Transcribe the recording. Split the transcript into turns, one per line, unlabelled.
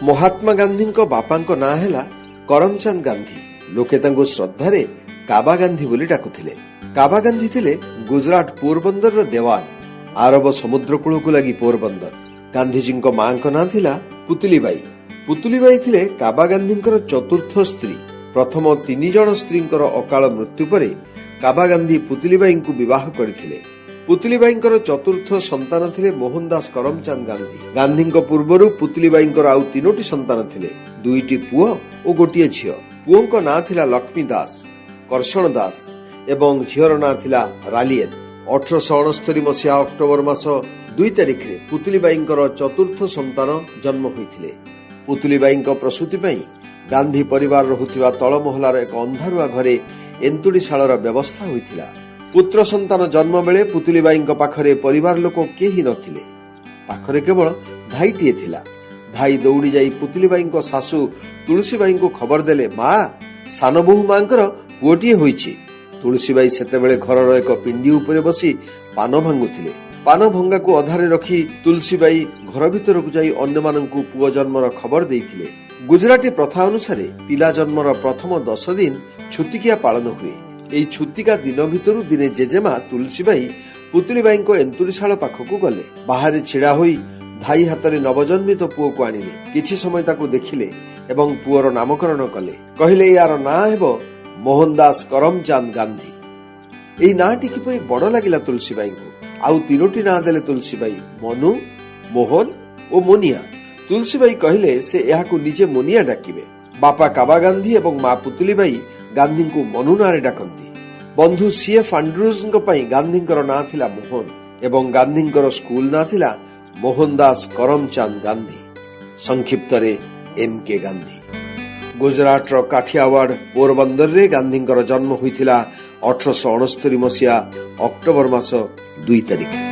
महात्मा गांधी बापा ना है करमचंद गांधी। लोके तांको श्रद्धारे काबा गांधी बोली डाकुथिले। काबा गांधी थिले गुजरात पोरबंदर रो देवान। आरब समुद्र कूल को लगी पोरबंदर। गांधीजी मां ना थिला पुतलीबाई। पुतलीबाई थिले काबा गांधी चतुर्थ स्त्री। प्रथम 3 जन स्त्री अकाल मृत्यु पर काबा गांधी पुतलीबाई को विवाह करथिले। पुतलीबाई चतुर्थ संतान थिले मोहनदास करमचंद गांधी। गांधी पूर्वर पुतलीबाई आउ 3टी संतान थिले, 2टी पुओ और गोटे झियो। पुओ ना थिला लक्ष्मी दास, कर्षण दास एवं झियर ना थिला रालियत। 1869 मसीहा अक्टोबर मास 2 तारिख रे पुतलीबाई चतुर्थ संतान जन्म होइथिले। पुतलीबाई प्रसूति पई गांधी परिवार रहुथिबा तळ मोहलार एक अंधारुआ घरे एंतुड़ीशालर व्यवस्था होइथिला। पुत्र संतान जन्म बेले पुतलीबाई पाखरे परिवार लोक केही नथिले। पाखरे केवल धाईटीए थिला। धाई दौड़ी जाई पुतलीबाई सासू तुलसीबाई को खबर देले, मां सान बहु मांकर पुओटीए होईछि। तुलसीबाई सेतेबेले घरर एक पिंडी उपरे बसी पान भांगुथिले। पान भंगा को अधारे रखी तुलसीबाई घर भितर को जाई अन्य माननकु पुओ जन्मर खबर देइथिले। गुजराती प्रथा अनुसार पिला जन्मर प्रथम 10 दिन छुतिकिया पालन हुए। एई छुतिका दिन भितरु दिने जेजेमा तुलसीबाई पुतलीबाई एंतुड़ीशाल पाखकु गले। बाहर छिड़ा होई धाई हातरे नवजन्मित पुओ को आनिले। किछि समय ताकु देखिले एवं पुओर नामकरण कले। कहिले यार ना हेबो मोहनदास करमचंद गांधी। एई नाटी किपरि बड़ लागिला तुलसीबाई को। आउ 3टी ना देले तुलसीबाई, मनु, मोहन और मोनिया। तुलसीबाई कहले से एहाकु निजे मोनिया डाकिबे। बापा काबा गांधी एवं मां पुतलीबाई गांधी को मनु नारे डाकंती। बंधु सीएफ एंड्रूज गांधी ना थिला मोहन एवं गांधी स्कूल ना थिला मोहनदास करमचंद गांधी, संक्षिप्त रे एमके गांधी। गुजरात रो काठियावाड़ पोरबंदर रे गांधी जन्म होइथिला 1869 मसीहा अक्टोबर मास 2 तारिख।